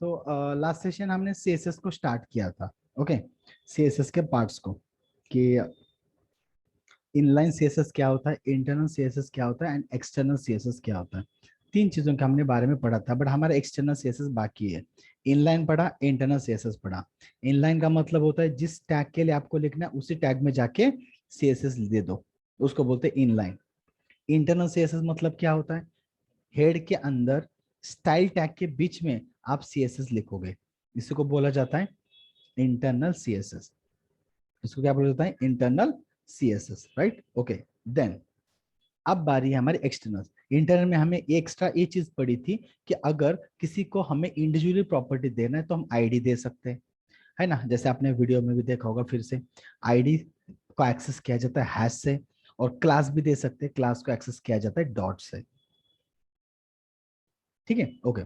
So last session हमने CSS को start किया था। ओके, सीएसएस के पार्ट्स को, कि इनलाइन सीएसएस क्या होता है, इंटरनल सीएसएस क्या होता है एंड एक्सटर्नल सीएसएस क्या होता है। तीन चीजों के हमने बारे में पढ़ा था, बट हमारा एक्सटर्नल सीएसएस बाकी है। इनलाइन पढ़ा, इंटरनल सीएसएस पढ़ा। इनलाइन का मतलब होता है जिस टैग के लिए आपको लिखना है उसी टैग में जाके सीएसएस दे दो, उसको बोलते हैं इनलाइन। इंटरनल सीएसएस मतलब क्या होता है, हेड के अंदर स्टाइल टैग के बीच में आप सीएसएस लिखोगे, इसी को बोला जाता है इंटरनल सीएसएस। इसको क्या बोला जाता है, internal CSS, right. Okay, then अब बारी है हमारी एक्सटर्नल। इंटरनल में हमें एक्स्ट्रा ये चीज पड़ी थी कि अगर किसी को हमें इंडिविजुअली प्रॉपर्टी देना है तो हम आईडी दे सकते हैं, है ना। जैसे आपने वीडियो में भी देखा होगा, फिर से आईडी को एक्सेस किया जाता है हैश से, और क्लास भी दे सकते हैं, क्लास को एक्सेस किया जाता है डॉट से। ठीक है, ओके।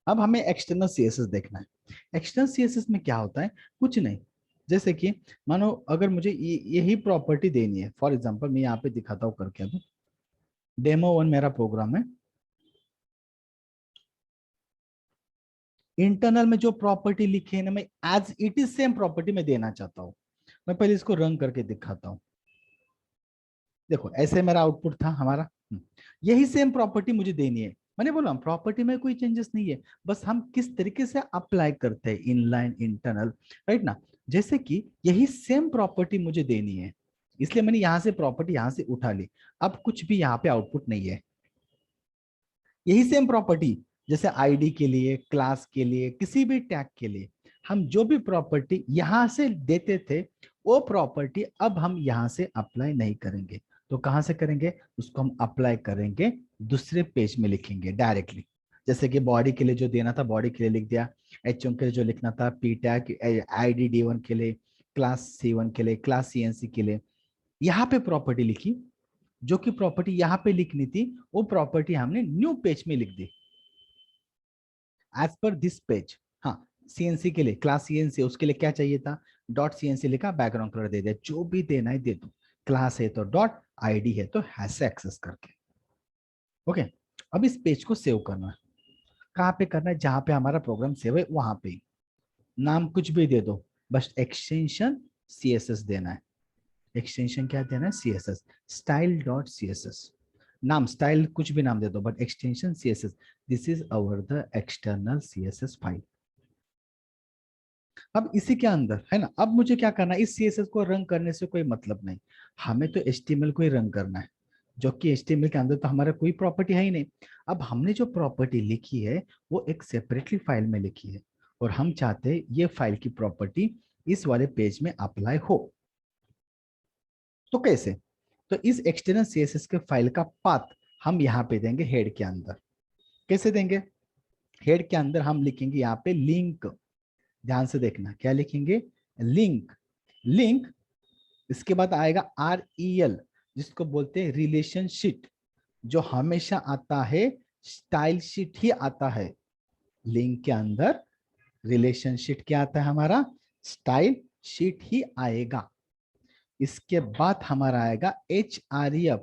अब हमें एक्सटर्नल सीएसएस देखना है। एक्सटर्नल सीएसएस में क्या होता है, कुछ नहीं। जैसे कि मानो अगर मुझे यही प्रॉपर्टी देनी है, फॉर एग्जांपल मैं यहाँ पे दिखाता हूँ करके, अभी डेमो 1 मेरा प्रोग्राम है। इंटरनल में जो प्रॉपर्टी लिखी है ना, मैं as it is same property में देना चाहता हूँ। मैं पहले इसको रन करके दिखाता हूँ। देखो ऐसे मेरा आउटपुट था हमारा। यही सेम प्रॉपर्टी मुझे देनी है। मैंने बोला प्रॉपर्टी में कोई चेंजेस नहीं है, बस हम किस तरीके से अप्लाई करते हैं, इनलाइन इंटरनल, राइट ना। जैसे कि यही सेम प्रॉपर्टी मुझे देनी है, इसलिए मैंने यहां से प्रॉपर्टी यहां से उठा ली। अब कुछ भी यहाँ पे आउटपुट नहीं है, यही सेम प्रॉपर्टी। जैसे आईडी के लिए, क्लास के लिए, किसी भी टैग के लिए हम जो भी प्रॉपर्टी यहां से देते थे, वो प्रॉपर्टी अब हम यहां से अप्लाई नहीं करेंगे। तो कहां से करेंगे, उसको हम अप्लाई करेंगे दूसरे पेज में, लिखेंगे डायरेक्टली। जैसे कि बॉडी के लिए जो देना था बॉडी के लिए लिख दिया, H1 के लिए जो लिखना था पी टैग, आईडी D1 के लिए, क्लास C1 के लिए, क्लास CNC के लिए, यहाँ पे प्रॉपर्टी लिखी। जो कि प्रॉपर्टी यहाँ पे लिखनी थी वो प्रॉपर्टी हमने न्यू पेज में लिख दी, एज पर दिस पेज। हाँ, सीएनसी के लिए, क्लास सीएनसी, उसके लिए क्या चाहिए था, डॉट सीएनसी लिखा, बैकग्राउंड कलर दे दिया, जो भी देना है दे दो। क्लास है तो डॉट, आईडी है तो हैश से एक्सेस करके। ओके, अब इस पेज को सेव करना है। कहाँ पे करना है, जहां पे हमारा प्रोग्राम सेव है वहां पे। नाम कुछ भी दे दो, बस एक्सटेंशन सीएसएस देना है। एक्सटेंशन क्या देना है, सीएसएस, स्टाइल डॉट सीएसएस। नाम स्टाइल कुछ भी नाम दे दो, but extension CSS. This is our the external CSS file. अब इसी के अंदर है ना, अब मुझे क्या करना है, इस सीएसएस को रन करने से कोई मतलब नहीं, हमें तो एचटीएमएल को ही रन करना है, जो कि एचटीएमएल के अंदर तो हमारा कोई प्रॉपर्टी है ही नहीं। अब हमने जो प्रॉपर्टी लिखी है वो एक सेपरेटली फाइल में लिखी है, और हम चाहते हैं ये फाइल की प्रॉपर्टी इस वाले पेज में अप्लाई हो। तो कैसे, तो इस एक्सटर्नल सीएसएस के फाइल का पाथ हम यहाँ पे देंगे हेड के अंदर। कैसे देंगे, हेड के अंदर हम लिखेंगे यहाँ पे लिंक। ध्यान से देखना क्या लिखेंगे, लिंक। लिंक, इसके बाद आएगा REL, जिसको बोलते हैं रिलेशन शीट। जो हमेशा आता है स्टाइल शीट ही आता है, लिंक के अंदर रिलेशन शीट क्या आता है हमारा, स्टाइल शीट ही आएगा। इसके बाद हमारा आएगा HREF,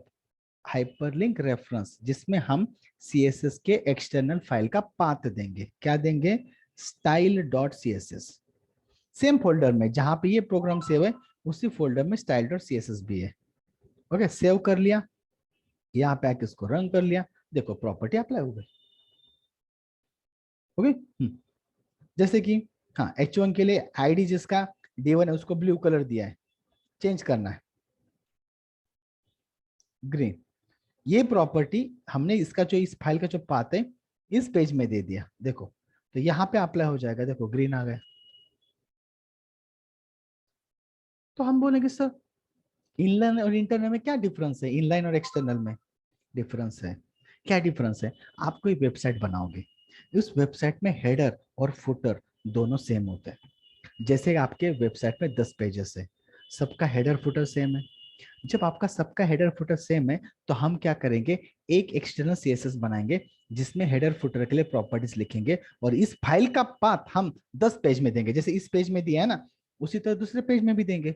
हाइपरलिंक रेफरेंस, जिसमें हम CSS के एक्सटर्नल फाइल का पाथ देंगे। क्या देंगे, style dot CSS। Same folder में जहां पे ये प्रोग्राम सेव है उसी फोल्डर में स्टाइल डॉट CSS भी है। ओके, सेव कर लिया, यहाँ पे आके इसको रन कर लिया, देखो प्रॉपर्टी अप्लाई हो गई। ओके, जैसे कि हाँ, H1 के लिए आईडी जिसका D1 है उसको ब्लू कलर दिया है, चेंज करना है ग्रीन। ये प्रॉपर्टी हमने इसका जो इस फाइल का जो पाथ है इस पेज में दे दिया, देखो तो यहाँ पे अप्लाई हो जाएगा, देखो ग्रीन आ गया। तो हम बोलेंगे सर इनलाइन और इंटरनल में क्या डिफरेंस है, इनलाइन और एक्सटर्नल में डिफरेंस है। क्या डिफरेंस है, आप कोई वेबसाइट बनाओगे, उस वेबसाइट में हेडर और फुटर दोनों सेम होते हैं। जैसे आपके वेबसाइट में 10 पेजेस है, सबका हेडर फुटर सेम है। जब आपका सबका हेडर फुटर सेम है तो हम क्या करेंगे, एक एक्सटर्नल सीएसएस बनाएंगे जिसमें हेडर फुटर के लिए प्रॉपर्टीज लिखेंगे, और इस फाइल का पाथ हम 10 पेज में देंगे। जैसे इस पेज में दिया है ना, उसी तरह दूसरे पेज में भी देंगे।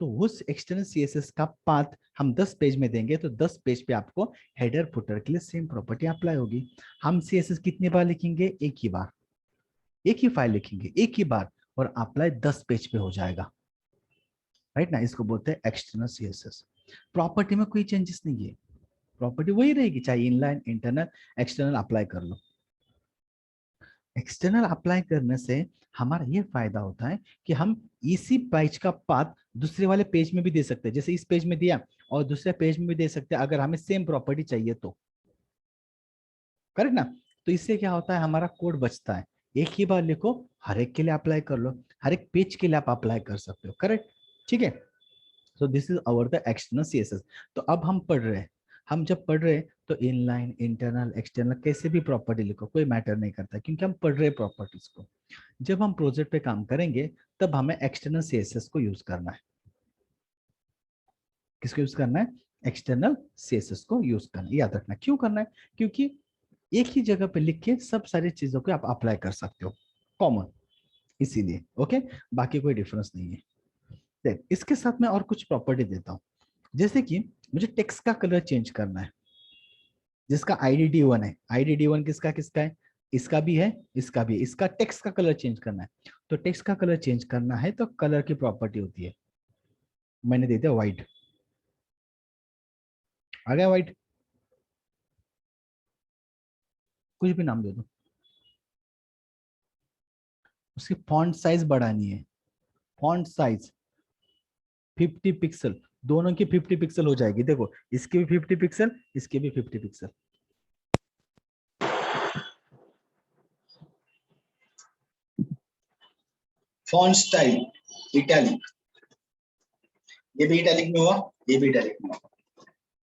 तो उस एक्सटर्नल सीएसएस का पाथ हम 10 पेज में देंगे तो 10 पेज पे आपको हेडर फुटर के लिए सेम प्रॉपर्टी अप्लाई होगी। हम सीएसएस कितनी बार लिखेंगे? एक ही बार, एक ही फाइल लिखेंगे एक ही बार, और अप्लाई 10 पेज पे हो जाएगा, राइट ना। इसको बोलते हैं एक्सटर्नल सीएसएस। प्रॉपर्टी में कोई चेंजेस नहीं है, प्रॉपर्टी वही रहेगी, चाहे इनलाइन इंटरनल एक्सटर्नल अप्लाई कर लो। एक्सटर्नल अप्लाई करने से हमारा ये फायदा होता है कि हम इसी पेज का पाथ दूसरे वाले पेज में भी दे सकते हैं, जैसे इस पेज में दिया और दूसरे पेज में भी दे सकते हैं अगर हमें सेम प्रॉपर्टी चाहिए तो, करेक्ट ना। तो इससे क्या होता है, हमारा कोड बचता है, एक ही बार लिखो, हर एक के लिए अप्लाई कर लो, हर एक पेज के लिए आप अप्लाई कर सकते हो, करेक्ट। ठीक है, so this is our the external CSS. तो अब हम पढ़ रहे हैं, हम जब पढ़ रहे हैं तो इनलाइन इंटरनल एक्सटर्नल कैसे भी प्रॉपर्टी लिखो कोई मैटर नहीं करता, क्योंकि हम पढ़ रहे हैं प्रॉपर्टीज को। जब हम प्रोजेक्ट पे काम करेंगे तब हमें एक्सटर्नल सीएसएस को यूज करना है। किसको यूज करना है? एक्सटर्नल सीएसएस को यूज करना है। याद रखना क्यों करना है, क्योंकि एक ही जगह पे लिख के सब सारी चीजों को आप अप्लाई कर सकते हो, कॉमन, इसीलिए। ओके, बाकी कोई डिफरेंस नहीं है। देख इसके साथ मैं और कुछ प्रॉपर्टी देता हूँ, जैसे कि मुझे टेक्स्ट का कलर चेंज करना है, जिसका आईडी D1 है। आईडी D1 किसका किसका है? इसका भी है, इसका भी है। इसका टेक्स्ट का कलर चेंज करना है, तो टेक्स्ट का कलर चेंज करना है तो कलर की प्रॉपर्टी होती है, मैंने दे दिया व्हाइट, आ गया व्हाइट, कुछ भी नाम दे दो। उसकी फॉन्ट साइज बढ़ानी है, फॉन्ट साइज 50 पिक्सल, दोनों की 50 पिक्सल हो जाएगी। देखो इसकी भी 50 पिक्सल, इसकी भी 50 पिक्सल। फॉन्ट स्टाइल इटैलिक, ये भी इटैलिक में हुआ, ये भी इटैलिक में हुआ,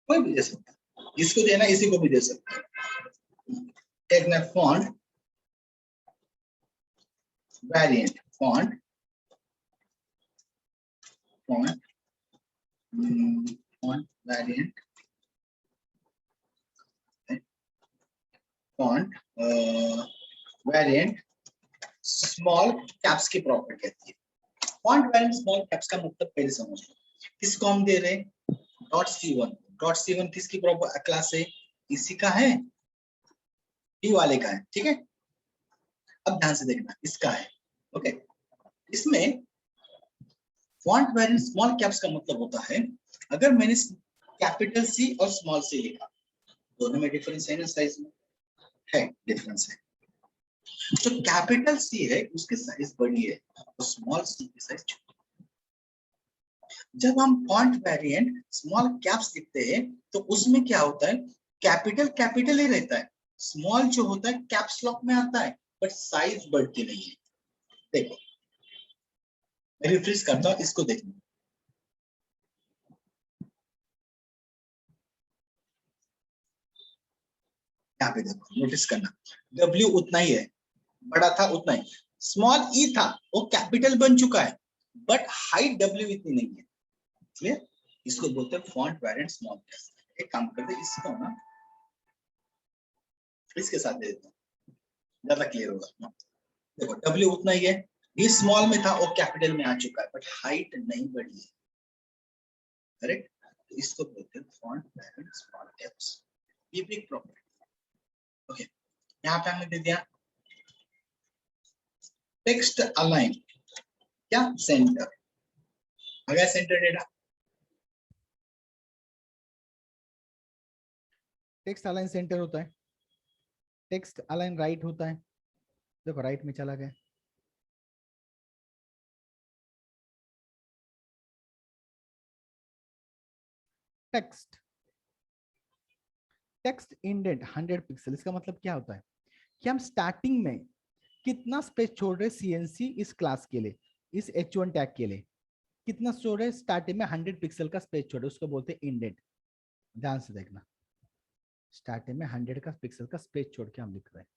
कोई भी दे सकता है, इसको देना इसी को भी दे सकता है। Take font variant, font font font variant, font variant small caps की प्रॉपर्टी कहती है। फॉन्ट वेरिएंट स्मॉल कैप्स का मतलब पहले समझ लो। किसको हम दे रहे हैं? डॉट सी1। डॉट सी1 किसकी क्लास है? इसी का है, डी वाले का है, ठीक है। अब ध्यान से देखना, इसका है, ओके। इसमें फॉन्ट वेरिएंट स्मॉल कैप्स का मतलब होता है, अगर मैंने कैपिटल सी और स्मॉल सी लिखा, दोनों में डिफरेंस है ना, साइज में है डिफरेंस है। जो कैपिटल सी है उसकी साइज बड़ी है और स्मॉल सी की साइज छोटी। जब हम फॉन्ट वेरिएंट स्मॉल कैप्स लिखते हैं तो उसमें क्या होता है, कैपिटल कैपिटल ही रहता है, स्मॉल जो होता है कैप्स लॉक में आता है, बट साइज बढ़ती नहीं है। देखो मैं रिफ्रेश करता हूं, इसको देखना, यहाँ पे देखो, नोटिस करना, W उतना ही है, बड़ा था उतना ही, स्मॉल ई था वो कैपिटल बन चुका है, बट हाइट W इतनी नहीं है। क्लियर? इसको बोलते हैं फॉन्ट वेरिएंट स्मॉल कैप्स। एक काम करते हैं, इसको ना इसके साथ दे देता हूं, ज्यादा क्लियर होगा। देखो W उतना ही है, ये स्मॉल में था और कैपिटल में आ चुका है, बट हाइट नहीं बढ़ी है, करेक्ट। तो इसको बोलते हैं फॉन्ट वेरिएंट स्मॉल कैप्स। ये भी एक प्रॉपर्टी, ओके। यहाँ पे हमने दे दिया टेक्स्ट अलाइन, क्या सेंटर, अगर centre data, text align centre होता है, टेक्स्ट अलाइन राइट होता है, देखो राइट में चला गया। टेक्स्ट टेक्स्ट इंडेंट 100 पिक्सल, इसका मतलब क्या होता है कि हम स्टार्टिंग में कितना स्पेस छोड़ रहे सीएनसी इस क्लास के लिए, इस H1 टैग के लिए कितना छोड़ रहे, स्टार्टिंग में 100 पिक्सल का स्पेस छोड़ रहे, उसको बोलते हैं इंडेंट। ध्यान से देखना, स्टार्टिंग में 100 पिक्सल का स्पेस छोड़ के हम लिख रहे हैं,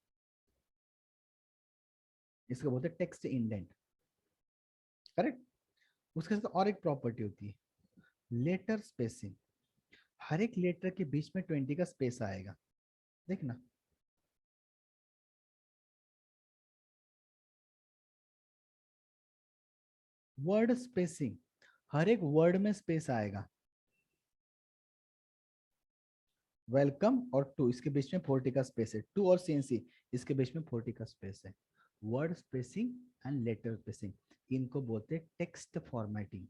इसको बोलते हैं टेक्स्ट इंडेंट, करेक्ट। उसके साथ और एक प्रॉपर्टी होती है लेटर स्पेसिंग, हर एक लेटर के बीच में 20 का स्पेस आएगा, देखना। वर्ड स्पेसिंग, हर एक वर्ड में स्पेस आएगा। वेलकम और टू इसके बीच में 40 का स्पेस है, टू और सीएनसी इसके बीच में 40 का स्पेस है। Word spacing and later spacing, इनको बोलते हैं टेक्स्ट फॉर्मेटिंग।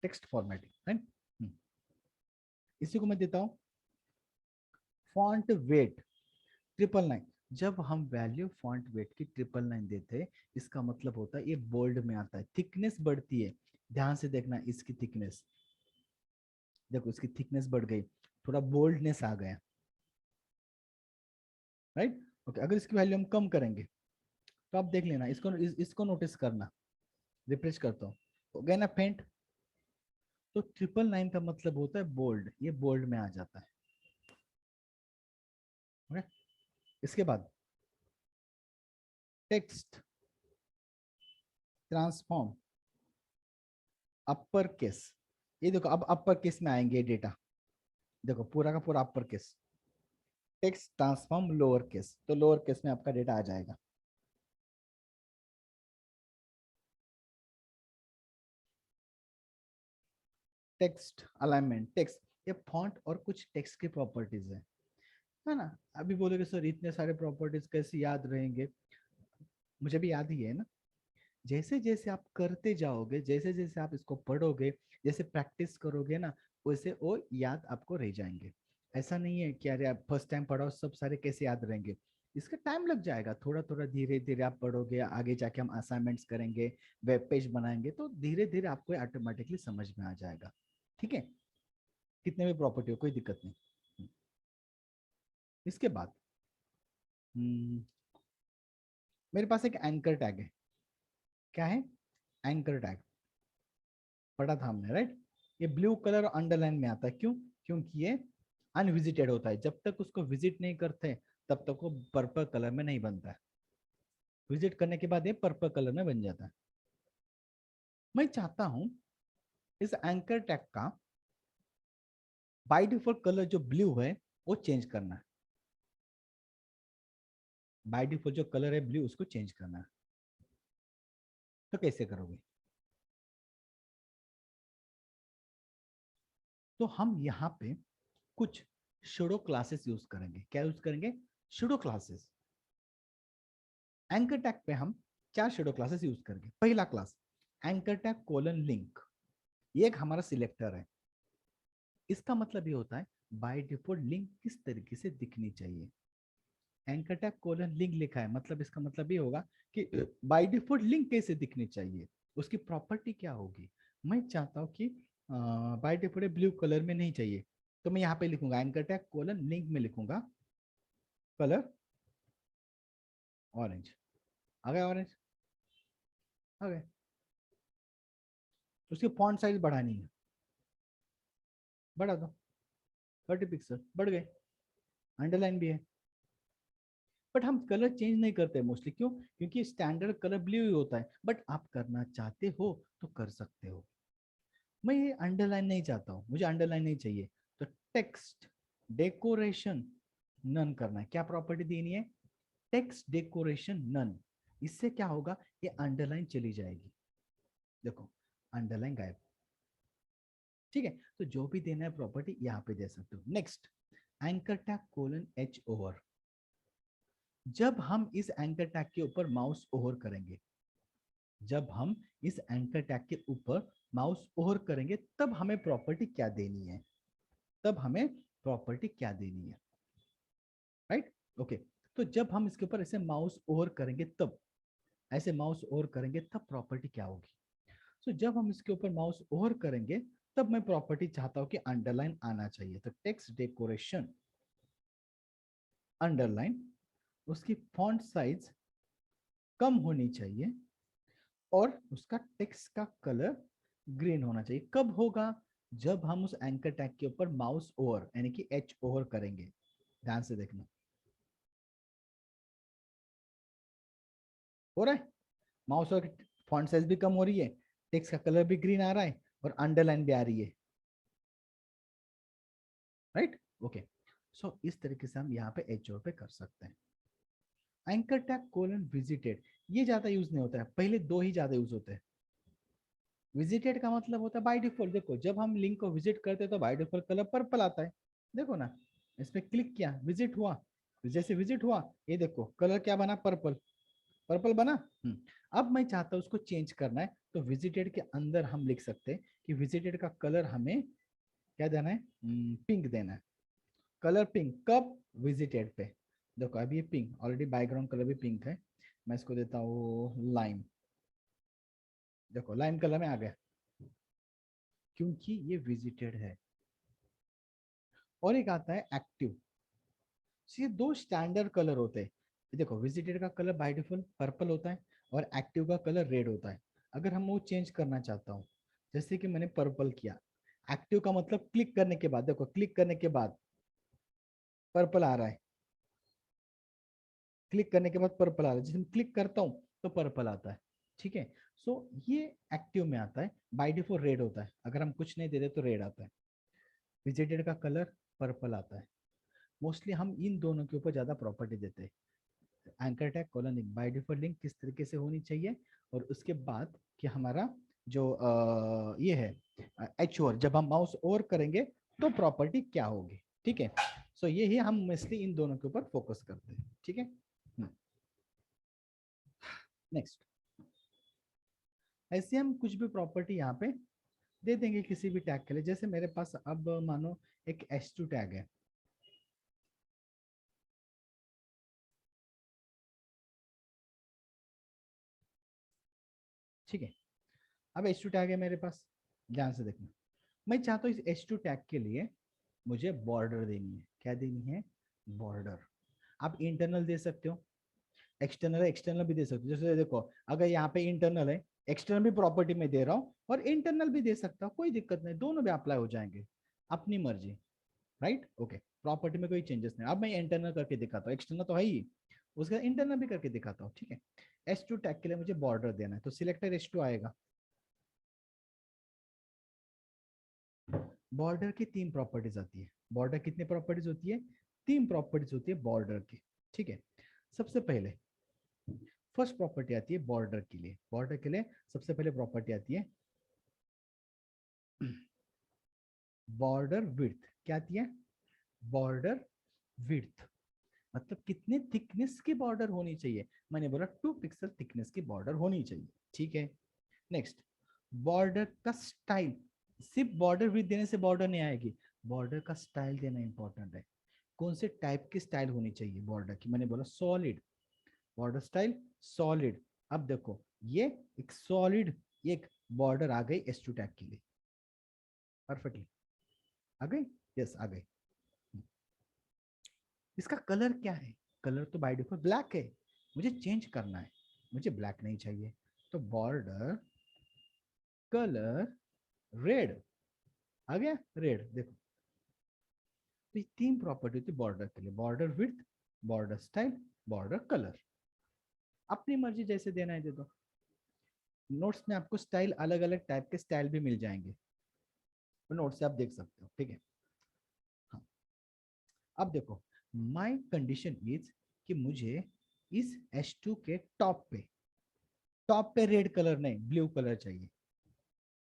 टेक्स्ट फॉर्मेटिंग है। इसी को मैं देता हूं फॉन्ट वेट 999। जब हम वैल्यू फॉन्ट वेट की 999 देते हैं, इसका मतलब होता है ये बोल्ड में आता है, थिकनेस बढ़ती है। ध्यान से देखना, इसकी थिकनेस देखो, इसकी थिकनेस बढ़ गई, थोड़ा बोल्डनेस आ गया, राइट। ओके, अगर इसकी वैल्यू हम कम करेंगे तो आप देख लेना, इसको नोटिस करना। रिफ्रेश करता हूँ, हो गया ना फेंट। तो 999 का मतलब होता है बोल्ड, ये बोल्ड में आ जाता है। ओके, इसके बाद टेक्स्ट ट्रांसफॉर्म अपर केस। ये देखो, अब अपर केस में आएंगे डेटा, देखो पूरा का पूरा upper case. Text transform lower case, तो लोअर केस में आपका डेटा आ जाएगा। टेक्स्ट अलाइनमेंट, टेक्स्ट, ये फॉन्ट और कुछ टेक्स्ट की प्रॉपर्टीज है ना। अभी बोलोगे सर इतने सारे प्रॉपर्टीज कैसे याद रहेंगे, मुझे भी याद ही है ना। जैसे जैसे आप करते जाओगे, जैसे जैसे आप इसको पढ़ोगे, जैसे प्रैक्टिस करोगे ना, वैसे वो याद आपको रह जाएंगे। ऐसा नहीं है कि अरे आप फर्स्ट टाइम पढ़ाओ सब सारे कैसे याद रहेंगे, इसका टाइम लग जाएगा। थोड़ा थोड़ा धीरे धीरे आप पढ़ोगे, आगे जाके हम असाइनमेंट्स करेंगे, वेब पेज बनाएंगे, तो धीरे धीरे आपको ऑटोमेटिकली समझ में आ जाएगा। ठीक है, कितने भी प्रॉपर्टी हो कोई दिक्कत नहीं। इसके बाद मेरे पास एक एंकर टैग है। क्या है? एंकर टैग, पढ़ा था हमने, राइट। ये ब्लू कलर अंडरलाइन में आता है, क्यों? क्योंकि ये अनविजिटेड होता है, जब तक उसको विजिट नहीं करते तब तक वो पर्पल कलर में नहीं बनता है। विजिट करने के बाद ये पर्पल कलर में बन जाता है। मैं चाहता हूं इस एंकर टैग का बाय डिफॉल्ट कलर जो ब्लू है वो चेंज करना है। बाय डिफॉल्ट जो कलर है ब्लू, उसको चेंज करना है। तो कैसे करोगे? तो हम यहाँ पे कुछ शूडो क्लासेस यूज करेंगे। क्या यूज करेंगे? Pseudo classes. एंकर टैग पे हम 4 शूडो क्लासेस यूज करेंगे। पहला class anchor tag colon link, ये एक हमारा सिलेक्टर है। इसका मतलब ये होता है बाय डिफॉल्ट लिंक किस तरीके से दिखनी चाहिए। एंकर टैग कोलन लिंक लिखा है, मतलब इसका मतलब ये होगा कि बाय डिफॉल्ट लिंक कैसे दिखनी चाहिए, उसकी प्रॉपर्टी क्या होगी। मैं चाहता हूँ कि बाय डिफॉल्ट ब्लू कलर में नहीं चाहिए, तो मैं यहाँ पे लिखूंगा एंकर टैग कोलन लिंक में लिखूंगा कलर ऑरेंज। आ गया ऑरेंज? आ गया। उसकी फॉन्ट साइज बढ़ानी है, बढ़ा दो, 30 पिक्सल बढ़ गए। अंडरलाइन भी है, बट हम कलर चेंज नहीं करते मोस्टली। क्यों? क्योंकि स्टैंडर्ड कलर ब्लू ही होता है, बट आप करना चाहते हो तो कर सकते हो। मैं ये अंडरलाइन नहीं चाहता हूँ, मुझे अंडरलाइन नहीं चाहिए, तो टेक्स्ट डेकोरेशन नन करना है। क्या प्रॉपर्टी देनी है? Text decoration none. इससे क्या होगा, ये अंडरलाइन चली जाएगी। देखो, अंडरलाइन गायब। ठीक है, तो जो भी देना है प्रॉपर्टी यहाँ पे दे सकते हो। Next, anchor tag colon H over. जब हम इस एंकर टैग के ऊपर माउस ओवर करेंगे, जब हम इस एंकर टैग के ऊपर माउस ओवर करेंगे, तब हमें प्रॉपर्टी क्या देनी है, तब हमें प्रॉपर्टी क्या देनी है, राइट। ओके, तो जब हम इसके ऊपर ऐसे माउस ओवर करेंगे, तब ऐसे माउस ओवर करेंगे तब प्रॉपर्टी क्या होगी। तो जब हम इसके ऊपर माउस ओवर करेंगे, तब मैं प्रॉपर्टी चाहता हूं कि अंडरलाइन आना चाहिए। तो टेक्स्ट डेकोरेशन अंडरलाइन, उसकी फॉन्ट साइज कम होनी चाहिए और उसका टेक्स्ट का कलर ग्रीन होना चाहिए। कब होगा? जब हम उस एंकर टैग के ऊपर माउस ओवर यानी कि एच ओवर करेंगे। ध्यान से देखना, हो रहा है? माउस ओवर, फॉन्ट साइज भी कम हो रही है, टेक्स्ट का कलर भी ग्रीन आ रहा है और अंडरलाइन भी आ रही है, राइट। ओके, सो इस तरीके से हम यहाँ पे एच ओवर पे कर सकते हैं। एंकर टैग कोलन विजिटेड, ये ज्यादा यूज नहीं होता है, पहले 2 ही ज्यादा यूज होते हैं। विजिटेड का मतलब होता है बाय डिफॉल्ट, देखो जब हम लिंक को विजिट करते हैं तो बाय डिफॉल्ट कलर पर्पल आता है, देखो ना, इस पे क्लिक किया विजिट हुआ, जैसे विजिट हुआ ये देखो कलर क्या बना, पर्पल, पर्पल बना। अब मैं चाहता हूँ उसको चेंज करना है, तो विजिटेड के अंदर हम लिख सकते हैं कि विजिटेड का कलर हमें क्या देना है, पिंक देना है, कलर पिंक, कब, विजिटेड पे। देखो अभी ये पिंक, ऑलरेडी बैकग्राउंड कलर भी पिंक है, मैं इसको देता हूँ लाइम, देखो लाइम कलर में आ गया क्योंकि ये विजिटेड है। और एक आता है एक्टिव, ये दो स्टैंडर्ड कलर होते हैं, देखो विजिटेड का कलर बाय डिफॉल्ट पर्पल होता है और एक्टिव का कलर रेड होता है। अगर हम वो चेंज करना चाहता हूँ, जैसे कि मैंने पर्पल किया, एक्टिव का मतलब क्लिक करने के बाद, देखो क्लिक करने के बाद पर्पल आ रहा है, क्लिक करने के बाद पर्पल आ रहा है, जैसे मैं क्लिक करता हूँ तो पर्पल आता है, ठीक है। सो ये एक्टिव में आता है, बाय डिफॉल्ट रेड होता है, अगर हम कुछ नहीं दे रहे तो रेड आता है, विजिटेड का कलर पर्पल आता है। मोस्टली हम इन दोनों के ऊपर ज्यादा प्रॉपर्टी देते हैं, anchor tag colon link, by default link किस तरीके से होनी चाहिए, और उसके बाद कि हमारा जो ये है एच ओवर, जब हम माउस ओवर करेंगे तो प्रॉपर्टी क्या होगी, ठीक है। सो ये ही हम मोस्टली इन दोनों के ऊपर फोकस करते हैं, ठीक है। नेक्स्ट, ऐसे हम कुछ भी प्रॉपर्टी यहाँ पे दे देंगे किसी भी टैग के लिए, जैसे मेरे पास अब मानो एक h2 टैग है, ठीक है। अब h2 टैग है मेरे पास, ध्यान से देखना, मैं चाहता हूँ इस h2 टैग के लिए मुझे बॉर्डर देनी है, क्या देनी है, बॉर्डर। आप इंटरनल दे सकते हो, एक्सटर्नल है, एक्सटर्नल भी दे सकते हो, जैसे देखो अगर यहाँ पे इंटरनल है, एक्सटर्नल भी प्रॉपर्टी में दे रहा हूँ और इंटरनल भी दे सकता हूँ, कोई दिक्कत नहीं, दोनों भी अप्लाई हो जाएंगे, अपनी मर्जी, राइट, ओके। प्रॉपर्टी में कोई चेंजेस नहीं। अब मैं इंटरनल करके दिखाता हूँ, एक्सटर्नल तो है ही, उसका इंटरनल भी करके दिखाता हूँ, ठीक है। S2 टैग के लिए मुझे बॉर्डर देना है, तो सिलेक्टर S2 आएगा। बॉर्डर की तीन प्रॉपर्टीज आती है, बॉर्डर कितनी प्रॉपर्टीज होती है, तीन प्रॉपर्टीज होती है बॉर्डर की, ठीक है। सबसे पहले फर्स्ट प्रॉपर्टी आती है बॉर्डर के लिए, बॉर्डर के लिए सबसे पहले प्रॉपर्टी आती है बॉर्डर विड्थ, क्या आती है, बॉर्डर विड्थ, मतलब कितने थिकनेस की बॉर्डर होनी चाहिए, मैंने बोला 2 पिक्सल थिकनेस की बॉर्डर होनी चाहिए, ठीक है। नेक्स्ट, बॉर्डर का स्टाइल, सिर्फ बॉर्डर विड्थ देने से बॉर्डर नहीं आएगी, बॉर्डर का स्टाइल देना इंपॉर्टेंट है, कौन से टाइप की स्टाइल होनी चाहिए बॉर्डर की, मैंने बोला सॉलिड, बॉर्डर स्टाइल सॉलिड। अब देखो ये एक सॉलिड एक बॉर्डर आ गई S2 टैग के लिए, परफेक्टली आ गई, यस आ गई। इसका कलर क्या है, कलर तो बाय डिफॉल्ट ब्लैक है, मुझे चेंज करना है, मुझे ब्लैक नहीं चाहिए, तो बॉर्डर कलर रेड आ गया, रेड देखो। तो ये तीन प्रॉपर्टी होती है बॉर्डर के लिए, border width, border style, border colour, अपनी मर्जी जैसे देना है दे दो। नोट्स में आपको स्टाइल अलग अलग टाइप के स्टाइल भी मिल जाएंगे, तो नोट्स से आप देख सकते हो, ठीक है। हाँ, अब देखो माय कंडीशन इज कि मुझे इस H2 के टॉप पे रेड कलर नहीं ब्लू कलर चाहिए,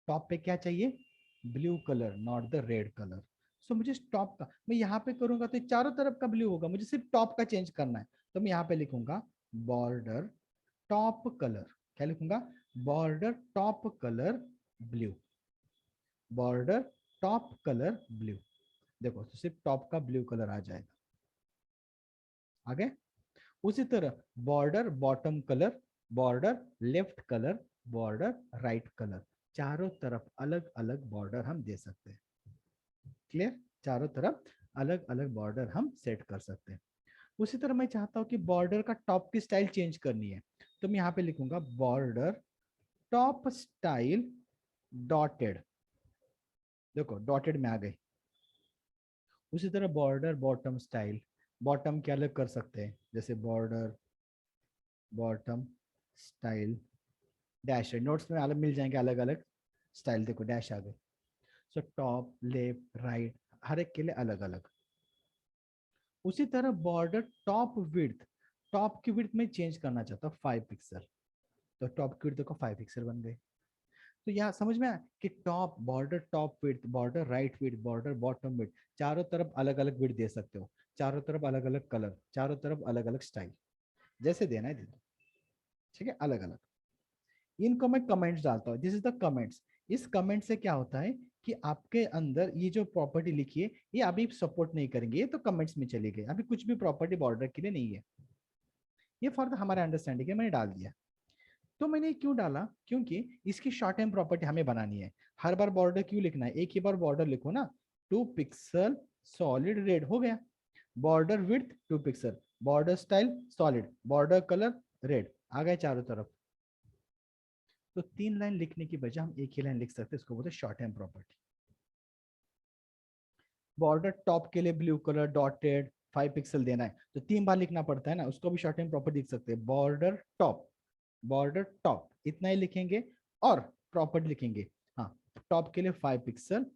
टॉप पे क्या चाहिए, blue colour, not the red colour. So मुझे टॉप का, मैं यहाँ पे करूंगा तो चारों तरफ का ब्लू होगा, मुझे सिर्फ टॉप का चेंज करना है, तो मैं यहाँ पे लिखूंगा बॉर्डर टॉप कलर, क्या लिखूंगा, border top colour blue, border top colour blue, देखो तो सिर्फ टॉप का ब्लू कलर आ जाएगा, आगे। उसी तरह border bottom colour, border left colour, border right colour, चारों तरफ अलग अलग बॉर्डर हम दे सकते हैं, क्लियर, चारों तरफ अलग अलग बॉर्डर हम सेट कर सकते हैं। उसी तरह मैं चाहता हूं कि बॉर्डर का टॉप की स्टाइल चेंज करनी है, तो मैं यहाँ पे लिखूंगा बॉर्डर टॉप स्टाइल डॉटेड, देखो डॉटेड में आ गई। उसी तरह बॉर्डर बॉटम स्टाइल, बॉटम क्या अलग कर सकते हैं, जैसे बॉर्डर बॉटम स्टाइल डैश है, नोट्स में अलग मिल जाएंगे अलग अलग स्टाइल, देखो डैश आ गए। सो टॉप लेफ्ट राइट हर एक के लिए अलग अलग। उसी तरह बॉर्डर टॉप विड्थ, टॉप की विड्थ में चेंज करना चाहता हूँ 5 पिक्सल, तो टॉप की विड्थ देखो 5 पिक्सल बन गए। तो यहाँ समझ में आया कि top border, top width, border right width, border bottom width, चारों तरफ अलग अलग विड्थ दे सकते हो, चारों तरफ अलग अलग कलर, चारों तरफ अलग अलग स्टाइल, जैसे देना है दे दो, ठीक है, अलग अलग। इनको मैं कमेंट्स डालता हूँ, दिस इज द कमेंट्स। इस कमेंट से क्या होता है कि आपके अंदर ये जो प्रॉपर्टी लिखी है ये अभी सपोर्ट नहीं करेंगे, ये तो कमेंट्स में चली गई, अभी कुछ भी प्रॉपर्टी बॉर्डर के लिए नहीं है, ये फॉर द हमारे अंडरस्टैंडिंग है, मैंने डाल दिया। तो मैंने क्यों डाला, क्योंकि इसकी शॉर्ट टाइम प्रॉपर्टी हमें बनानी है। हर बार बॉर्डर क्यों लिखना है, एक ही बार बॉर्डर लिखो ना, 2 पिक्सल सॉलिड रेड हो गया, border width 2 pixel, border style solid, border colour red, आ गए चारों तरफ। तो 3 लाइन लिखने की बजाय हम एक ही लाइन लिख सकते हैं, इसको बोलते हैं short time property. Border top के लिए ब्लू कलर डॉटेड 5 पिक्सल देना है तो 3 बार लिखना पड़ता है ना, उसको भी शॉर्ट टाइम प्रॉपर्टी लिख सकते हैं, बॉर्डर टॉप, बॉर्डर टॉप, इतना ही लिखेंगे और प्रॉपर्टी लिखेंगे। हाँ, टॉप के लिए 5 पिक्सल,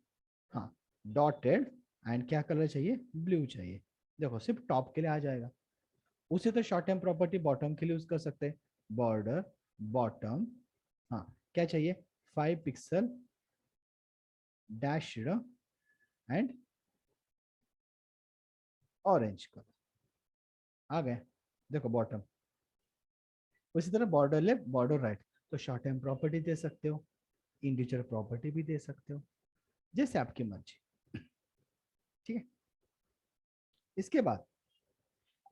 हाँ, डॉटेड, एंड क्या कलर चाहिए, ब्लू चाहिए। देखो सिर्फ टॉप के लिए आ जाएगा। उसी तो शॉर्ट टाइम प्रॉपर्टी बॉटम के लिए यूज कर सकते हैं, बॉर्डर बॉटम, हाँ, क्या चाहिए, 5 pixel dashed and orange colour, आ गए, देखो बॉटम। उसी तरह बॉर्डर लेफ्ट बॉर्डर राइट, तो शॉर्ट टाइम प्रॉपर्टी दे सकते हो, इंडिविजुअल प्रॉपर्टी भी दे सकते हो, जैसे आपकी मर्जी, ठीक है। इसके बाद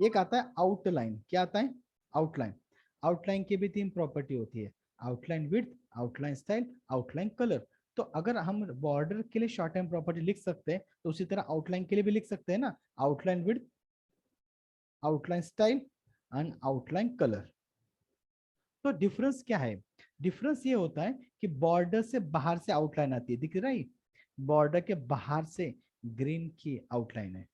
एक आता है आउटलाइन, क्या आता है, आउटलाइन। आउटलाइन की भी 3 प्रॉपर्टी होती है, outline width, outline style, outline colour. तो अगर हम बॉर्डर के लिए शॉर्ट टाइम प्रॉपर्टी लिख सकते हैं तो उसी तरह आउटलाइन के लिए भी लिख सकते हैं ना, outline width, outline style and outline colour. तो डिफरेंस क्या है, डिफरेंस ये होता है कि बॉर्डर से बाहर से आउटलाइन आती है, दिख रही, बॉर्डर के बाहर से ग्रीन की आउटलाइन है,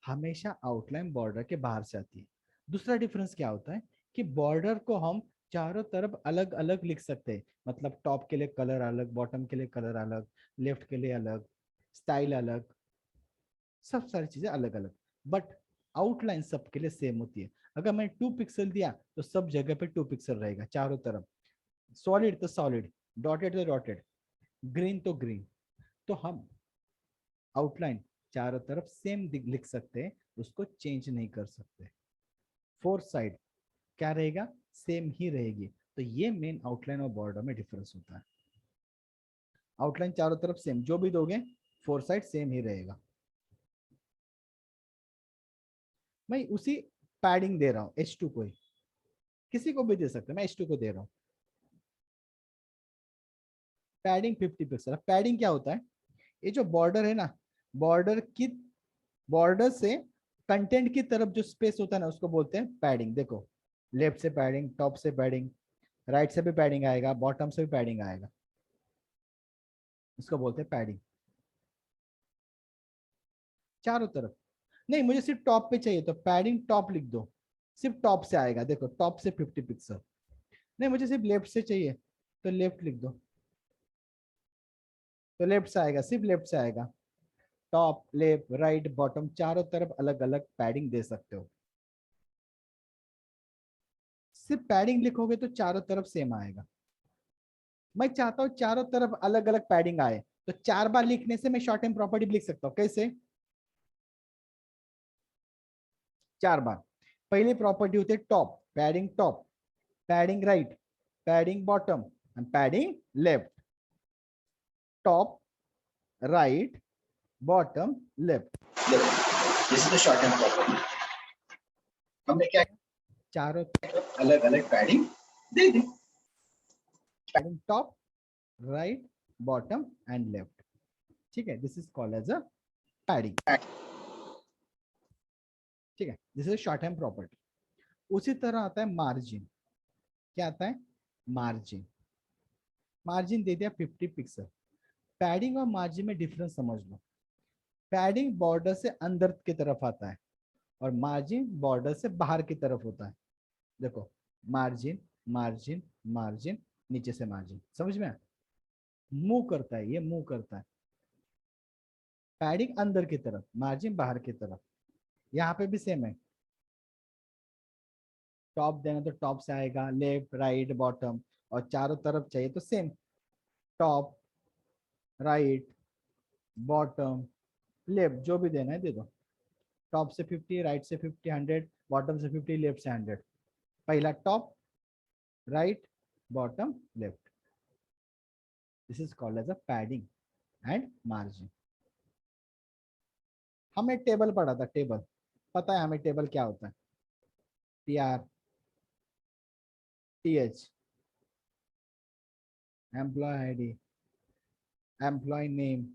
हमेशा आउटलाइन बॉर्डर के बाहर से आती है। दूसरा डिफरेंस क्या होता है कि बॉर्डर को हम चारों तरफ अलग अलग लिख सकते हैं, मतलब टॉप के लिए कलर अलग, बॉटम के लिए कलर अलग, लेफ्ट के लिए अलग, स्टाइल अलग, सब सारी चीजें अलग अलग, बट आउटलाइन सबके लिए सेम होती है। अगर मैंने 2 पिक्सल दिया तो सब जगह पे 2 पिक्सल रहेगा चारों तरफ, सॉलिड तो सॉलिड, डॉटेड तो डॉटेड, ग्रीन तो ग्रीन। तो हम आउटलाइन चारों तरफ सेम लिख सकते हैं, उसको चेंज नहीं कर सकते। फोर्थ साइड क्या रहेगा, सेम ही रहेगी। तो ये मेन आउटलाइन और बॉर्डर में डिफरेंस होता है। आउटलाइन चारों तरफ सेम, जो भी दोगे फोर साइड सेम ही रहेगा। मैं उसी पैडिंग दे रहा हूँ H2 को ही, किसी को भी दे सकते हैं, मैं H2 को दे रहा हूँ। Padding 50 pixel. पैडिंग क्या होता है, ये जो बॉर्डर है ना, बॉर्डर की, बॉर्डर से कंटेंट की तरफ जो स्पेस होता है ना उसको बोलते हैं पैडिंग। देखो लेफ्ट से पैडिंग, टॉप से पैडिंग, राइट से भी पैडिंग आएगा, बॉटम से भी पैडिंग आएगा, इसको बोलते हैं पैडिंग। चारों तरफ नहीं, मुझे सिर्फ टॉप पे चाहिए तो पैडिंग टॉप लिख दो, सिर्फ टॉप से आएगा, देखो टॉप से 50 पिक्सल। नहीं मुझे सिर्फ लेफ्ट से चाहिए तो लेफ्ट लिख दो, तो लेफ्ट से आएगा, सिर्फ लेफ्ट से आएगा। टॉप लेफ्ट राइट बॉटम चारों तरफ अलग अलग पैडिंग दे सकते हो। सिर्फ पैडिंग लिखोगे तो चारों तरफ सेम आएगा। मैं चाहता हूं चारों तरफ अलग अलग पैडिंग आए, तो 4 बार लिखने से मैं शॉर्ट टाइम प्रॉपर्टी भी लिख सकता हूं, कैसे, 4 बार। पहली प्रॉपर्टी होती है top, padding right, padding bottom and padding left, top right bottom left. This is the short term property. हमने क्या चारों अलग अलग पैडिंग दे दी, padding top right bottom and left, ठीक है, this is called as a padding, ठीक है, this is short term property. उसी तरह आता है मार्जिन। क्या आता है, मार्जिन। मार्जिन दे दिया 50 पिक्सल। पैडिंग और मार्जिन में डिफरेंस समझ लो, पैडिंग बॉर्डर से अंदर की तरफ आता है और मार्जिन बॉर्डर से बाहर की तरफ होता है। देखो मार्जिन मार्जिन मार्जिन, नीचे से मार्जिन, समझ में, मूव करता है, ये मूव करता है। पैडिंग अंदर की तरफ, मार्जिन बाहर की तरफ। यहाँ पे भी सेम है, टॉप देना तो टॉप से आएगा, लेफ्ट राइट बॉटम, और चारों तरफ चाहिए तो same, top, right, bottom, left, जो भी देना है दे दो। टॉप से 50, राइट से 50, 100, बॉटम से 50, लेफ्ट से 100। पहला top, right, bottom, left. This is called as a padding and margin. हमें टेबल पढ़ा था, टेबल पता है हमें टेबल क्या होता है? T R, T H, employ ID, employ name,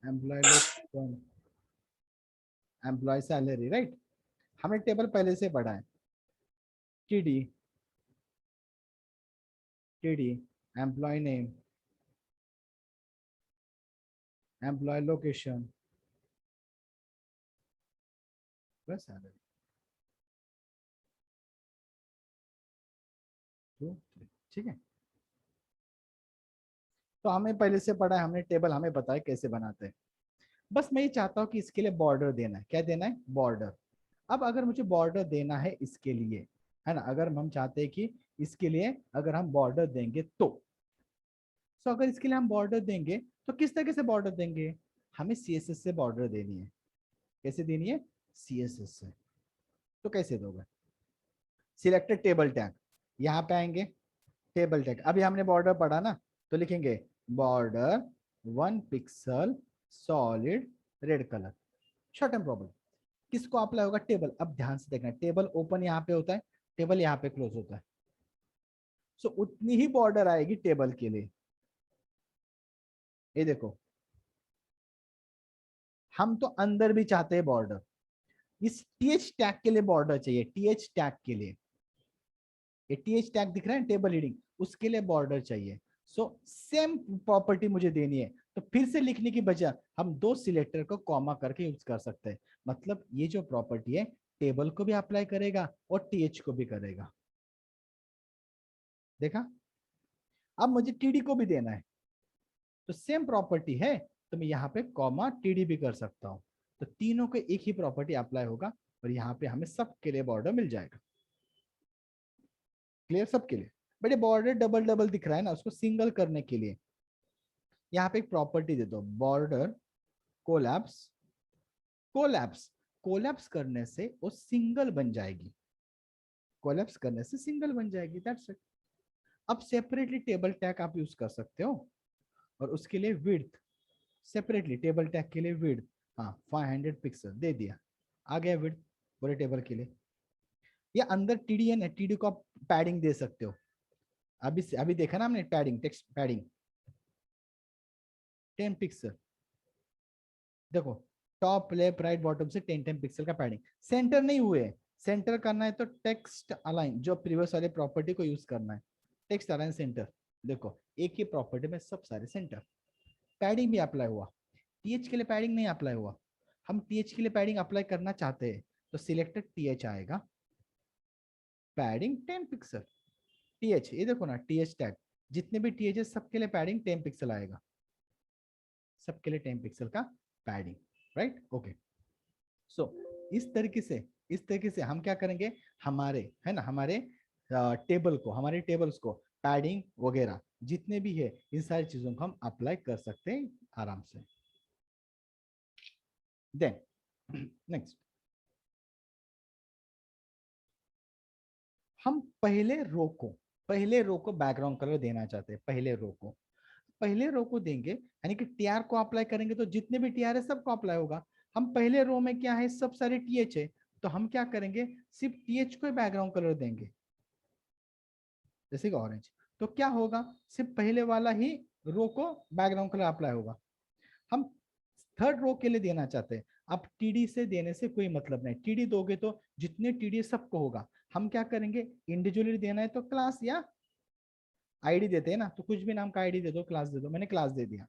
employ location, employ salary, right. हमें टेबल पहले से पढ़ा है। TD, TD, employ name, employ location plus salary. 2 3, ठीक है। तो हमें पहले से पढ़ा है, हमने टेबल, हमें पता है कैसे बनाते हैं। बस मैं ये चाहता हूँ कि इसके लिए बॉर्डर देना है। क्या देना है? बॉर्डर। अब अगर मुझे बॉर्डर देना है इसके लिए, है ना, अगर हम चाहते हैं कि इसके लिए अगर हम बॉर्डर देंगे तो अगर इसके लिए हम बॉर्डर देंगे तो किस तरीके से बॉर्डर देंगे? हमें सीएसएस से बॉर्डर देनी है। कैसे देनी है? सीएसएस से। तो कैसे दोगे? सिलेक्टेड टेबल टैग, यहाँ पे आएंगे, टेबल टैग। अभी हमने बॉर्डर पढ़ा ना, तो लिखेंगे border 1 pixel solid red colour, short and proper. किसको अप्लाई होगा? टेबल। अब ध्यान से देखना, टेबल ओपन यहाँ पे होता है, टेबल यहाँ पे क्लोज होता है। सो उतनी ही बॉर्डर आएगी टेबल के लिए। ये देखो, हम तो अंदर भी चाहते हैं बॉर्डर। इस टीएच टैग के लिए बॉर्डर चाहिए, टीएच टैग के लिए। ये टीएच टैग दिख रहा है, टेबल रीडिंग, उसके लिए बॉर्डर चाहिए। सो सेम प्रॉपर्टी मुझे देनी है, तो फिर से लिखने की बजाय हम दो सिलेक्टर को कॉमा करके यूज कर सकते हैं। मतलब ये जो प्रॉपर्टी है टेबल को भी अप्लाई करेगा और टीएच को भी करेगा। देखा? अब मुझे टीडी को भी देना है, तो सेम प्रॉपर्टी है, तो मैं यहाँ पे कॉमा टीडी भी कर सकता हूँ। तो तीनों को एक ही प्रॉपर्टी अप्लाई होगा और यहाँ पे हमें सबके लिए बॉर्डर मिल जाएगा। क्लियर सबके लिए? बट ये बॉर्डर डबल डबल दिख रहा है ना, उसको सिंगल करने के लिए यहाँ पे एक प्रॉपर्टी दे दो, बॉर्डर कोलैप्स। कोलैप्स, कोलैप्स करने से वो सिंगल बन जाएगी, कोलैप्स करने से सिंगल बन जाएगी, दैट्स इट। अब सेपरेटली टेबल टैग आप यूज कर सकते हो, और उसके लिए विड्थ सेपरेटली, टेबल टैग के लिए विड्थ, हाँ 500 पिक्सल दे दिया, आ गया विड्थ पूरे टेबल के लिए। या अंदर टीडी है ना, टीडी को आप पैडिंग दे सकते हो। अभी अभी देखा ना हमने पैडिंग, टेक्स्ट पैडिंग 10 पिक्सल। देखो, टॉप लेफ्ट राइट बॉटम से 10 पिक्सल का पैडिंग। सेंटर नहीं हुए, सेंटर करना है तो टेक्स्ट अलाइन, जो प्रीवियस वाले प्रॉपर्टी को यूज करना है, टेक्स्ट अलाइन सेंटर। देखो एक ही प्रॉपर्टी में सब सारे सेंटर। पैडिंग भी अप्लाई हुआ, टीएच के लिए पैडिंग नहीं अप्लाई हुआ। हम टीएच के लिए पैडिंग अप्लाई करना चाहते हैं, तो सिलेक्टेड टीएच आएगा, पैडिंग 10 पिक्सल। टीएच, ये देखो ना टीएच टैग, जितने भी टीएच है सबके लिए पैडिंग 10 पिक्सल आएगा, सबके लिए 10 पिक्सल का पैडिंग, राइट? ओके। सो इस तरीके से हम क्या करेंगे, हमारे, है ना, हमारे टेबल को, हमारे टेबल्स को पैडिंग वगैरह जितने भी है, इन सारी चीजों को हम अप्लाई कर सकते हैं आराम से। देन नेक्स्ट, हम पहले रो को बैकग्राउंड कलर देना चाहते हैं। पहले रो को देंगे, यानी कि टीआर को अप्लाई करेंगे तो जितने भी टीआर है सबको अप्लाई होगा। हम पहले रो में क्या है, सब सारे टीएच है, तो हम क्या करेंगे, सिर्फ टीएच को बैकग्राउंड कलर देंगे, जैसे कि ऑरेंज। तो क्या होगा, सिर्फ पहले वाला ही रो को बैकग्राउंड कलर अप्लाई होगा। हम थर्ड रो के लिए देना चाहते हैं, अब टीडी से देने से कोई मतलब नहीं, टीडी दोगे तो जितने टीडी सबको होगा। हम क्या करेंगे, इंडिविजुअली देना है तो क्लास या आईडी देते हैं ना, तो कुछ भी नाम का आईडी दे दो, क्लास दे दो, मैंने क्लास दे दिया।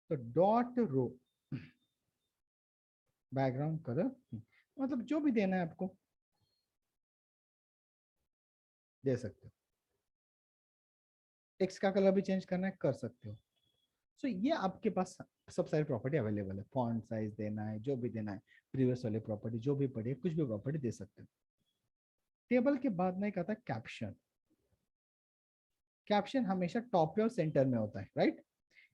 तो डॉट रो बैकग्राउंड कलर, मतलब जो भी देना है आपको दे सकते हो। टेक्स्ट का कलर भी चेंज करना है कर सकते हो। सो ये आपके पास सब सारी प्रॉपर्टी अवेलेबल है, फॉन्ट साइज देना है, जो भी देना है, प्रीवियस वाली प्रॉपर्टी जो भी पड़ी है, कुछ भी प्रॉपर्टी दे सकते हो। टेबल के बाद में एक आता है कैप्शन। कैप्शन हमेशा टॉप पे और सेंटर में होता है, राइट।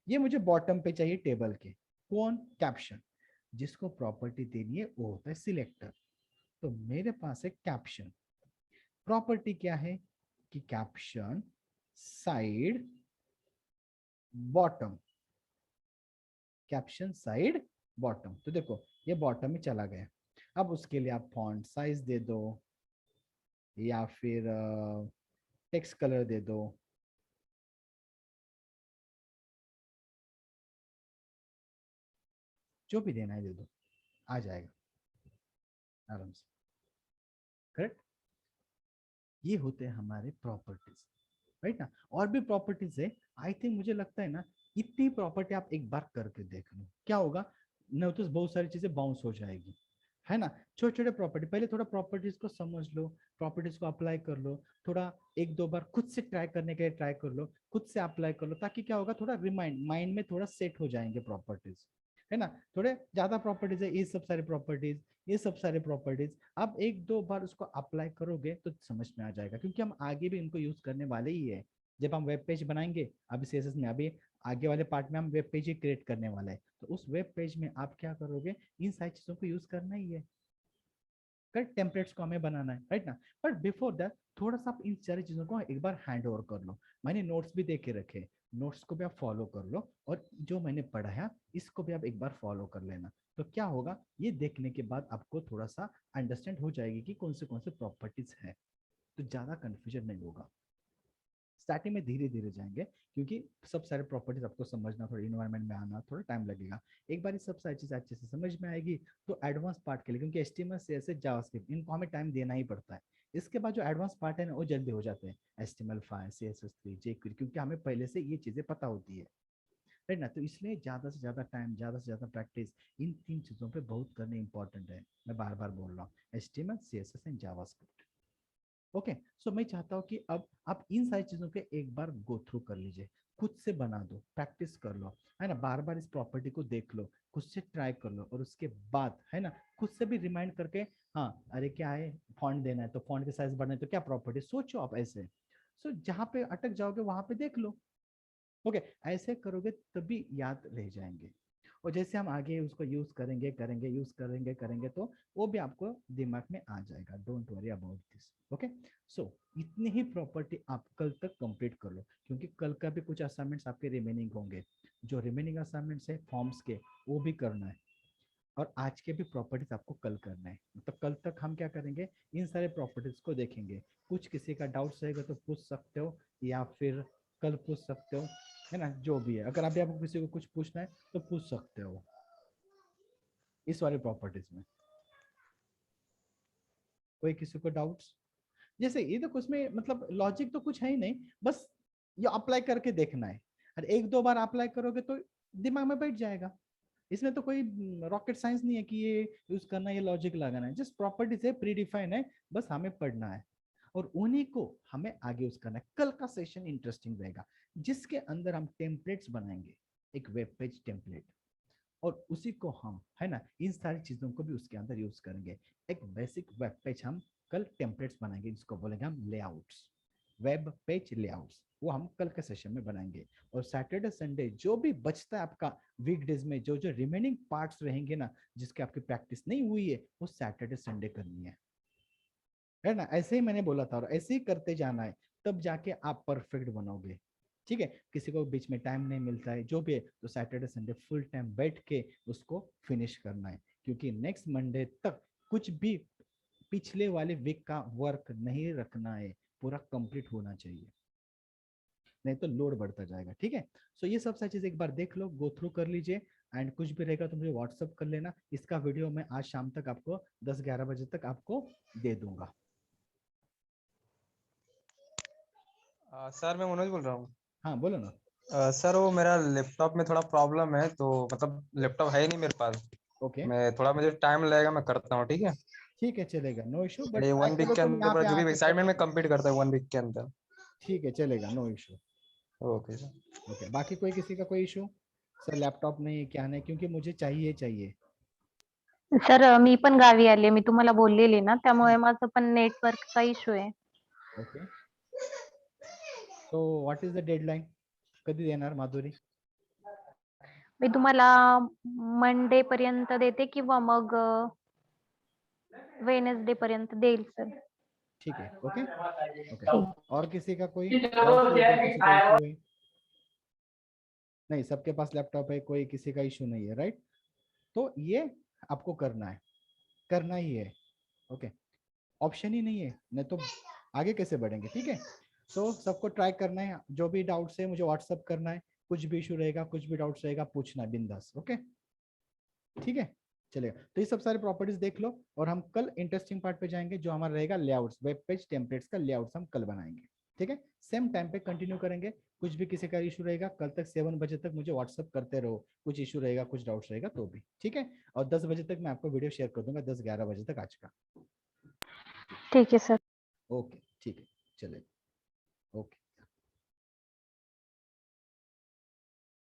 ये मुझे बॉटम पे चाहिए टेबल के। कौन? कैप्शन। जिसको प्रॉपर्टी देनी है वो होता है सिलेक्टर। तो मेरे पास है कैप्शन। प्रॉपर्टी क्या है कि caption side bottom, caption side bottom. तो देखो ये बॉटम में चला गया। अब उसके लिए आप फॉन्ट साइज दे दो या फिर टेक्स्ट कलर दे दो। जो भी देना है दे दो, आ जाएगा आराम से। करेक्ट। ये होते हैं हमारे प्रॉपर्टीज, राइट ना। और भी प्रॉपर्टीज है। आई थिंक मुझे लगता है ना इतनी प्रॉपर्टी आप एक बार करके देख लो, क्या होगा न तो बहुत सारी चीजें बाउंस हो जाएगी, है ना। छोटे छोटे प्रॉपर्टी, पहले थोड़ा प्रॉपर्टीज को समझ लो, प्रॉपर्टीज को अप्लाई कर लो, थोड़ा एक दो बार खुद से ट्राई करने के लिए ट्राई कर लो, खुद से अप्लाई कर लो, ताकि क्या होगा थोड़ा रिमाइंड माइंड में थोड़ा सेट हो जाएंगे प्रॉपर्टीज, है ना। थोड़े ज्यादा प्रॉपर्टीज है, ये सब सारे प्रॉपर्टीज, ये सब सारे प्रॉपर्टीज आप एक दो बार उसको अप्लाई करोगे तो समझ में आ जाएगा, क्योंकि हम आगे भी इनको यूज करने वाले ही है। जब हम वेब पेज बनाएंगे अभी सीएसएस में, अभी आगे वाले पार्ट में हम वेब पेज ही क्रिएट करने वाले हैं, तो उस वेब पेज में आप क्या करोगे, इन सारी चीजों को यूज करना ही है। करेक्ट। टेम्पलेट्स को हमें बनाना है, राइट ना। बट बिफोर दैट थोड़ा सा आप इन सारी चीजों को एक बार हैंड ओवर कर लो। मैंने नोट्स भी दे के रखे, नोट्स को भी आप फॉलो कर लो, और जो मैंने पढ़ाया इसको भी आप एक बार फॉलो कर लेना। तो क्या होगा, ये देखने के बाद आपको थोड़ा सा अंडरस्टैंड हो जाएगी कि कौन से प्रॉपर्टीज है, तो ज्यादा कंफ्यूजन नहीं होगा। स्टार्टिंग में धीरे धीरे जाएंगे, क्योंकि सब सारे प्रॉपर्टीज आपको समझना, थोड़ा इन्वायरमेंट में आना थोड़ा टाइम लगेगा। एक बार ये सब सारी चीजें अच्छे से समझ में आएगी तो एडवांस पार्ट के लिए, क्योंकि एचटीएमएल सीएसएस जावास्क्रिप्ट इनको हमें टाइम देना ही पड़ता है। इसके बाद जो एडवांस पार्ट है ना वो जल्दी हो जाते हैं, HTML5 CSS3 jQuery, क्योंकि हमें पहले से ये चीजें पता होती है, राइट ना। तो इसलिए ज्यादा से ज्यादा टाइम, ज्यादा से ज्यादा प्रैक्टिस इन तीन चीजों पे बहुत करनी इंपॉर्टेंट है। मैं बार बार बोल रहा हूँ, HTML CSS and JavaScript. Okay. So मैं चाहता हूँ कि अब आप इन सारी चीजों के एक बार गो थ्रू कर लीजिए, खुद से बना दो, प्रैक्टिस कर लो, है ना। बार बार इस प्रॉपर्टी को देख लो, खुद से ट्राई कर लो, और उसके बाद है ना खुद से भी रिमाइंड करके, हाँ अरे क्या है फॉन्ट देना है तो फॉन्ट के साइज बढ़ना है तो क्या प्रॉपर्टी, सोचो आप ऐसे। सो जहाँ पे अटक जाओगे वहां पे देख लो। ओके। ऐसे करोगे तभी याद रह जाएंगे, और जैसे हम आगे उसको यूज करेंगे करेंगे यूज करेंगे करेंगे तो वो भी आपको दिमाग में आ जाएगा। Don't worry about this. Okay. So इतनी ही प्रॉपर्टी आप कल तक कंप्लीट कर लो, क्योंकि कल का भी कुछ असाइनमेंट्स आपके रिमेनिंग होंगे। जो रिमेनिंग असाइनमेंट्स है फॉर्म्स के वो भी करना है, और आज के भी प्रॉपर्टीज आपको कल करना है। मतलब कल तक हम क्या करेंगे, इन सारे प्रॉपर्टीज को देखेंगे। कुछ किसी का डाउट्स रहेगा तो पूछ सकते हो, या फिर कल पूछ सकते हो, है ना। जो भी है, अगर अभी आपको किसी को कुछ पूछना है तो पूछ सकते हो इस वाले प्रॉपर्टीज में। कोई किसी को डाउट्स? जैसे ये तो कुछ में मतलब लॉजिक तो कुछ है ही नहीं, बस ये अप्लाई करके देखना है, और एक दो बार अप्लाई करोगे तो दिमाग में बैठ जाएगा। इसमें तो कोई रॉकेट साइंस नहीं है कि ये यूज करना है, ये लॉजिक लगाना है, जस्ट प्रॉपर्टीज है, प्री डिफाइन है, बस हमें पढ़ना है और उन्हीं को हमें आगे यूज करना है। कल का सेशन इंटरेस्टिंग रहेगा, जिसके अंदर हम टेम्पलेट्स बनाएंगे, एक वेब पेज टेम्पलेट, और उसी को हम, है ना, इन सारी चीजों को भी उसके अंदर यूज करेंगे। एक बेसिक वेब पेज हम कल टेम्पलेट्स बनाएंगे, जिसको बोलेंगे हम लेआउट्स, वेब पेज लेआउट्स, वो हम कल के सेशन में बनाएंगे। और सैटरडे संडे जो भी बचता है आपका वीकडेज में, जो जो रिमेनिंग पार्ट्स रहेंगे ना, जिसकी आपकी प्रैक्टिस नहीं हुई है, वो सैटरडे संडे करनी है ना। ऐसे ही मैंने बोला था, और ऐसे ही करते जाना है, तब जाके आप परफेक्ट बनोगे। ठीक है। किसी को बीच में टाइम नहीं मिलता है, जो भी है, तो सैटरडे संडे फुल टाइम बैठ के उसको फिनिश करना है, क्योंकि नेक्स्ट मंडे तक कुछ भी पिछले वाले वीक का वर्क नहीं रखना है, पूरा कंप्लीट होना चाहिए, नहीं तो लोड बढ़ता जाएगा। ठीक है। सो ये सब सारी चीज एक बार देख लो, गो थ्रू कर लीजिए, एंड कुछ भी रहेगा तो मुझे व्हाट्सअप कर लेना। इसका वीडियो मैं आज शाम तक आपको 10-11 बजे तक आपको दे दूंगा। सर मैं मनोज बोल रहा हूँ। हाँ बोलो ना। सर वो मेरा लैपटॉप में थोड़ा प्रॉब्लम है, तो मतलब लैपटॉप है ही नहीं मेरे पास। ओके। मैं थोड़ा, मुझे टाइम लगेगा, मैं करता हूँ, ठीक है। ठीक है चलेगा, नो इशू, बट ये ट्राई 1 वीक करो के तुम अंदर यहाँ पूरा पे जो भी आके असाइनमेंट में करने। कंप्लीट करता है 1 वीक के अंदर। ठीक है चलेगा, no issue. Okay sir. Okay. बाकी कोई किसी का कोई इशू? सर लैपटॉप नहीं है क्या नहीं, क्योंकि मुझे चाहिए चाहिए। सर मी पण गावी आले, मी तुम्हाला बोललेले ना, हाँ, त्यामुळे माझं पण नेटवर्कचा इश्यू आहे. Okay. So what is the deadline? कधी देणार माधुरी? मी तुम्हाला मंडे पर्यंत देते किंवा मग वेनेसडे पर्यंत देईल सर. ठीक है, ओके ओके. ठीक. और किसी का कोई और कोई इधर किसी का issue है? नहीं, सबके पास लैपटॉप है, कोई किसी का इशू नहीं है, राइट? तो ये आपको करना है, करना ही है, ओके. ऑप्शन ही नहीं है, नहीं तो आगे कैसे बढ़ेंगे? ठीक है, तो सबको ट्राई करना है. जो भी डाउट्स है मुझे व्हाट्सअप करना है. कुछ भी इशू रहेगा, कुछ भी डाउट्स रहेगा, पूछना है बिंदास. ओके, ठीक है, चलेगा. तो ये सब सारे प्रॉपर्टीज देख लो और हम कल इंटरेस्टिंग पार्ट पे जाएंगे जो हमारा रहेगा लेआउट्स, वेब पेज टेम्पलेट्स का लेआउट्स हम कल बनाएंगे. ठीक है, सेम टाइम पे कंटिन्यू करेंगे. कुछ भी किसी का इशू रहेगा कल तक 7 बजे तक मुझे व्हाट्सअप करते रहो. कुछ इशू रहेगा, कुछ डाउट्स रहेगा तो भी, ठीक है. और 10 बजे तक मैं आपको वीडियो शेयर कर दूंगा, 10-11 बजे तक आज का. ठीक है सर. ओके, ठीक है, चलेगा. ओके.